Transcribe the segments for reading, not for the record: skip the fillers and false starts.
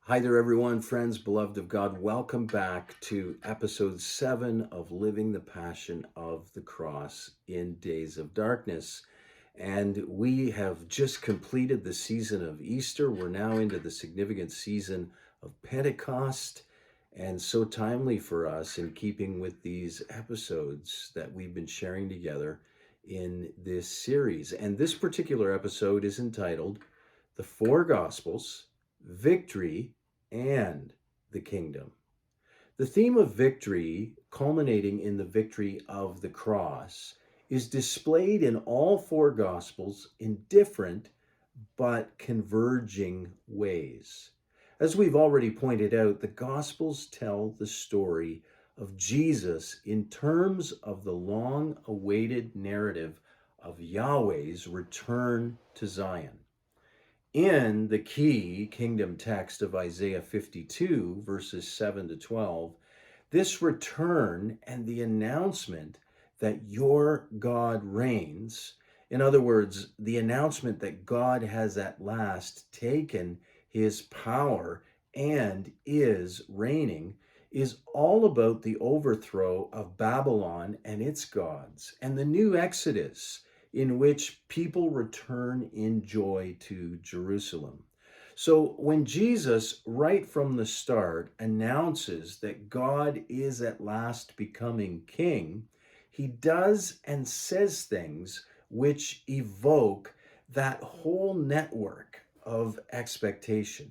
Hi there, everyone, friends, beloved of God. Welcome back to episode 7 of Living the Passion of the Cross in Days of Darkness. And we have just completed the season of Easter. We're now into the significant season of Pentecost, and so timely for us in keeping with these episodes that we've been sharing together in this series. And this particular episode is entitled The Four Gospels, Victory, and the Kingdom. The theme of victory, culminating in the victory of the cross, is displayed in all four Gospels in different but converging ways. As we've already pointed out, the Gospels tell the story of Jesus in terms of the long awaited narrative of Yahweh's return to Zion. In the key kingdom text of Isaiah 52, verses 7 to 12, this return and the announcement that your God reigns, in other words, the announcement that God has at last taken his power and is reigning, is all about the overthrow of Babylon and its gods and the new Exodus in which people return in joy to Jerusalem. So when Jesus, right from the start, announces that God is at last becoming king, he does and says things which evoke that whole network of expectation.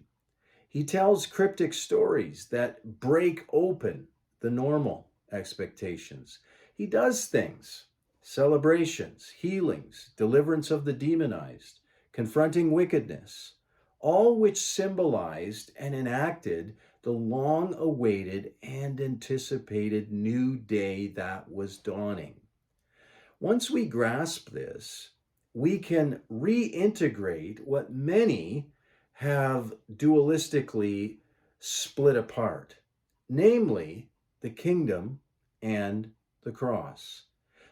He tells cryptic stories that break open the normal expectations. He does things, celebrations, healings, deliverance of the demonized, confronting wickedness, all which symbolized and enacted the long awaited and anticipated new day that was dawning. Once we grasp this, we can reintegrate what many have dualistically split apart, namely the kingdom and the cross.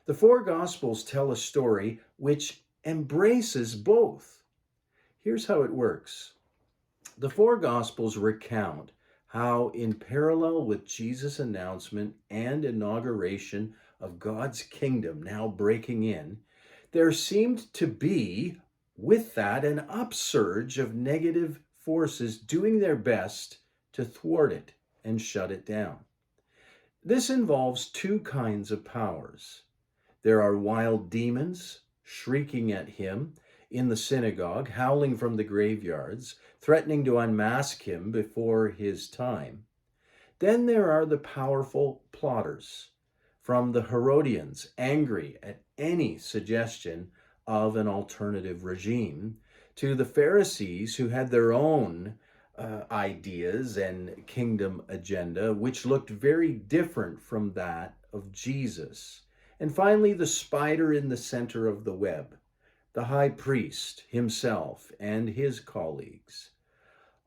The four Gospels tell a story which embraces both. Here's how it works. The four Gospels recount how, in parallel with Jesus' announcement and inauguration of God's kingdom now breaking in, there seemed to be, with that, an upsurge of negative forces doing their best to thwart it and shut it down. This involves two kinds of powers. There are wild demons shrieking at him in the synagogue, howling from the graveyards, threatening to unmask him before his time. Then there are the powerful plotters, from the Herodians, angry at any suggestion of an alternative regime, to the Pharisees, who had their own ideas and kingdom agenda, which looked very different from that of Jesus. And finally, the spider in the center of the web, the high priest himself and his colleagues.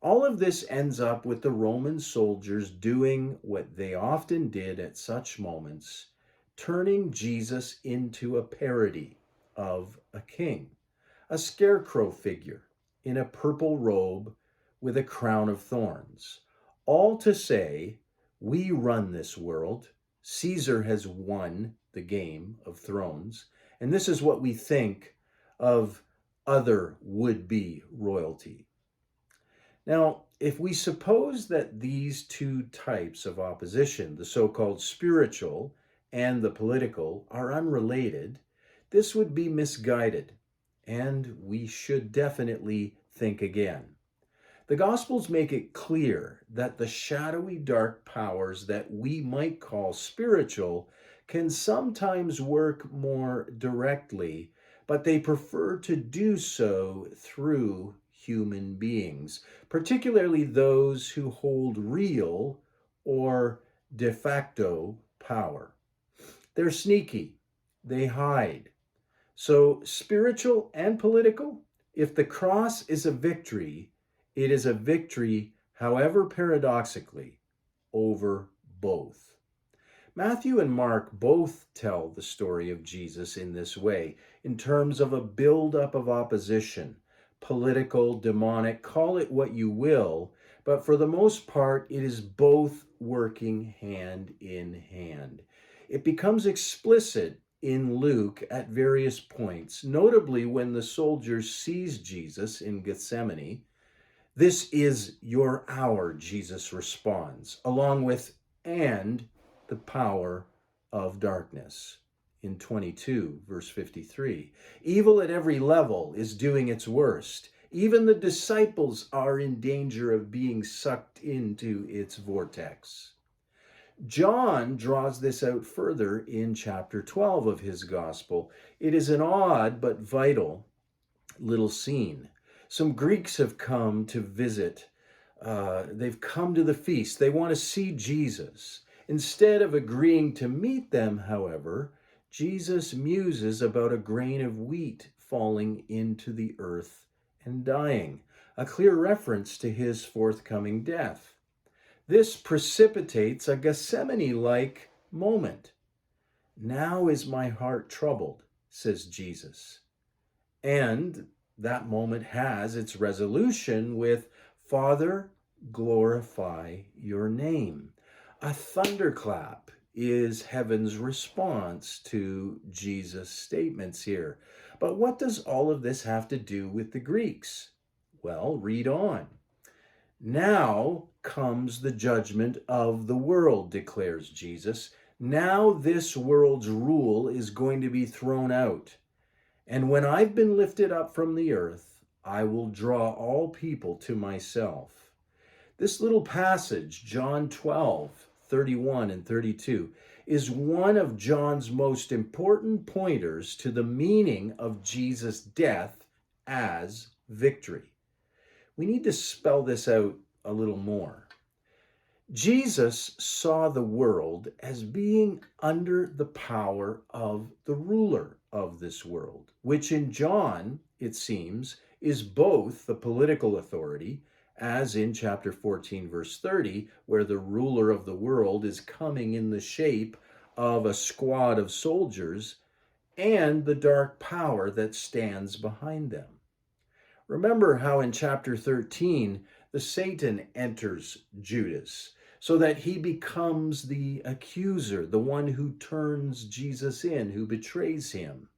All of this ends up with the Roman soldiers doing what they often did at such moments, turning Jesus into a parody of a king, a scarecrow figure in a purple robe with a crown of thorns, all to say, we run this world. Caesar has won the game of thrones, and this is what we think of other would-be royalty. Now, if we suppose that these two types of opposition, the so-called spiritual and the political, are unrelated, this would be misguided, and we should definitely think again. The Gospels make it clear that the shadowy dark powers that we might call spiritual can sometimes work more directly, but they prefer to do so through human beings, particularly those who hold real or de facto power. They're sneaky, they hide. So, spiritual and political, if the cross is a victory, it is a victory, however paradoxically, over both. Matthew and Mark both tell the story of Jesus in this way, in terms of a buildup of opposition, political, demonic, call it what you will, but for the most part, it is both working hand in hand. It becomes explicit in Luke at various points, notably when the soldier sees Jesus in Gethsemane. "This is your hour," Jesus responds, along with, "and the power of darkness." In 22, verse 53. Evil at every level is doing its worst. Even the disciples are in danger of being sucked into its vortex. John draws this out further in chapter 12 of his gospel. It is an odd but vital little scene. Some Greeks have come to visit. They've come to the feast. They want to see Jesus. Instead of agreeing to meet them, however, Jesus muses about a grain of wheat falling into the earth and dying, a clear reference to his forthcoming death. This precipitates a Gethsemane-like moment. "Now is my heart troubled," says Jesus. And that moment has its resolution with, "Father, glorify your name." A thunderclap is heaven's response to Jesus' statements here. But what does all of this have to do with the Greeks? Well, read on. "Now comes the judgment of the world," declares Jesus. "Now this world's rule is going to be thrown out. And when I've been lifted up from the earth, I will draw all people to myself." This little passage, John 12, 31 and 32, is one of John's most important pointers to the meaning of Jesus' death as victory. We need to spell this out a little more. Jesus saw the world as being under the power of the ruler of this world, which in John, it seems, is both the political authority, as in chapter 14, verse 30, where the ruler of the world is coming in the shape of a squad of soldiers, and the dark power that stands behind them. Remember how in chapter 13, the Satan enters Judas, so that he becomes the accuser, the one who turns Jesus in, who betrays him.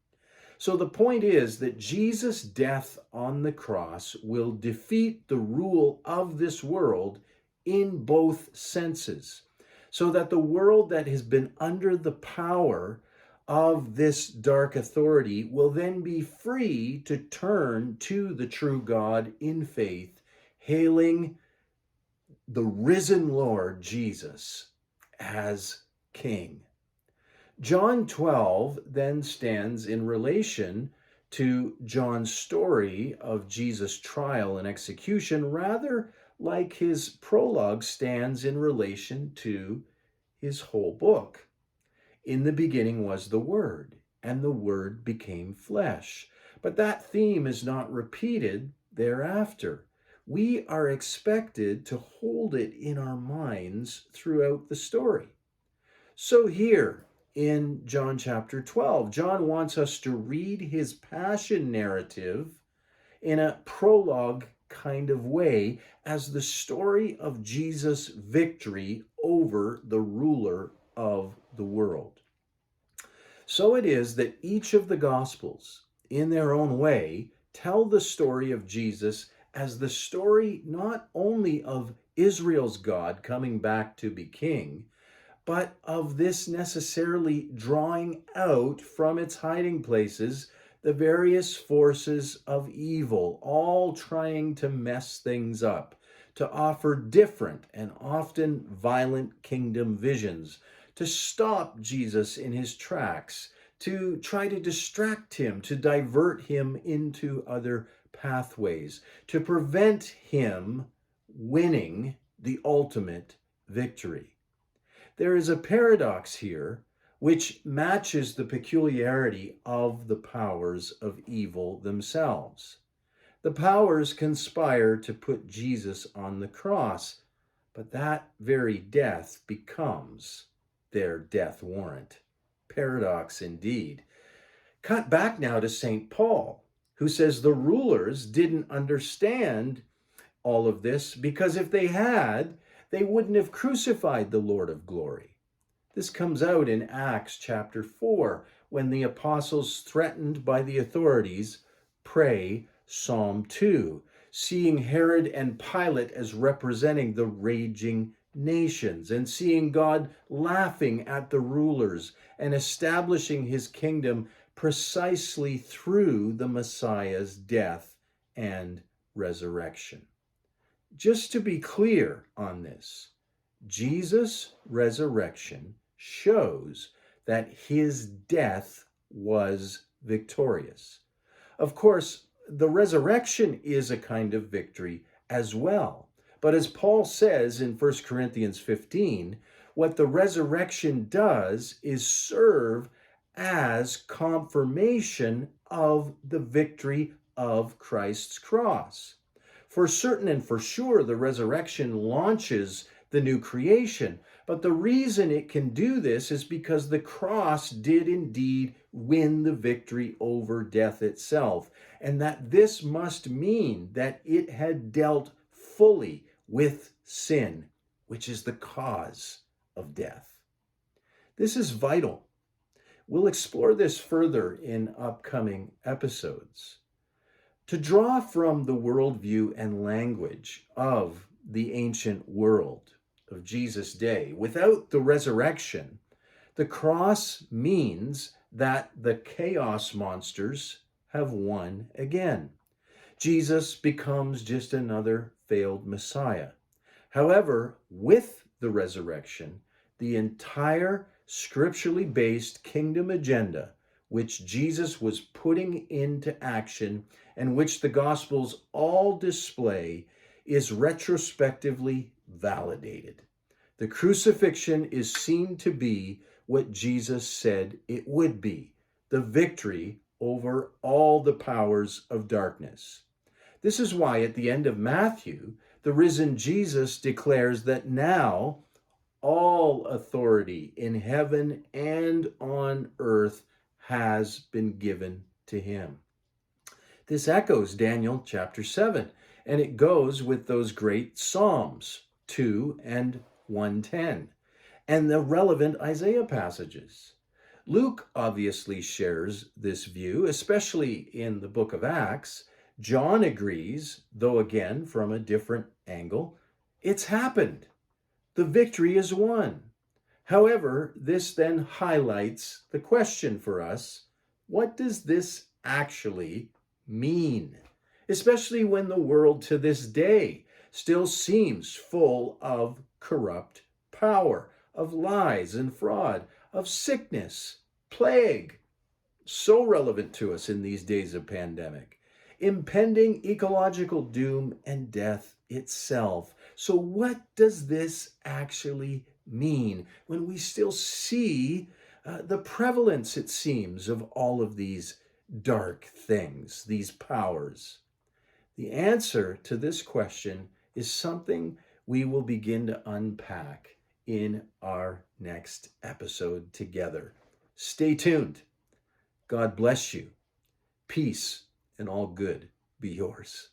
So the point is that Jesus' death on the cross will defeat the rule of this world in both senses, so that the world that has been under the power of this dark authority will then be free to turn to the true God in faith, hailing the risen Lord Jesus as King. John 12 then stands in relation to John's story of Jesus' trial and execution, rather like his prologue stands in relation to his whole book. "In the beginning was the Word, and the Word became flesh." But that theme is not repeated thereafter. We are expected to hold it in our minds throughout the story. So here in John chapter 12, John wants us to read his passion narrative in a prologue kind of way as the story of Jesus' victory over the ruler of the world. So it is that each of the Gospels, in their own way, tell the story of Jesus as the story not only of Israel's God coming back to be king, but of this necessarily drawing out from its hiding places the various forces of evil, all trying to mess things up, to offer different and often violent kingdom visions, to stop Jesus in his tracks, to try to distract him, to divert him into other pathways, to prevent him winning the ultimate victory. There is a paradox here which matches the peculiarity of the powers of evil themselves. The powers conspire to put Jesus on the cross, but that very death becomes their death warrant. Paradox indeed. Cut back now to St. Paul, who says the rulers didn't understand all of this because if they had, they wouldn't have crucified the Lord of glory. This comes out in Acts chapter 4 when the apostles, threatened by the authorities, pray Psalm 2, seeing Herod and Pilate as representing the raging nations and seeing God laughing at the rulers and establishing his kingdom precisely through the Messiah's death and resurrection. Just to be clear on this, Jesus' resurrection shows that his death was victorious. Of course, the resurrection is a kind of victory as well. But as Paul says in 1 Corinthians 15, what the resurrection does is serve as confirmation of the victory of Christ's cross. For certain and for sure, the resurrection launches the new creation. But the reason it can do this is because the cross did indeed win the victory over death itself, and that this must mean that it had dealt fully with sin, which is the cause of death. This is vital. We'll explore this further in upcoming episodes. To draw from the worldview and language of the ancient world of Jesus' day, without the resurrection, the cross means that the chaos monsters have won again. Jesus becomes just another failed Messiah. However, with the resurrection, the entire scripturally based kingdom agenda, which Jesus was putting into action and which the Gospels all display, is retrospectively validated. The crucifixion is seen to be what Jesus said it would be, the victory over all the powers of darkness. This is why at the end of Matthew, the risen Jesus declares that now all authority in heaven and on earth has been given to him. This echoes Daniel chapter 7, and it goes with those great Psalms 2 and 110, and the relevant Isaiah passages. Luke obviously shares this view, especially in the book of Acts. John agrees, though again from a different angle. It's happened. The victory is won. However, this then highlights the question for us: what does this actually mean? Especially when the world to this day still seems full of corrupt power, of lies and fraud, of sickness, plague, so relevant to us in these days of pandemic, impending ecological doom and death itself. So what does this actually mean when we still see the prevalence, it seems, of all of these dark things, these powers? The answer to this question is something we will begin to unpack in our next episode together. Stay tuned. God bless you. Peace and all good be yours.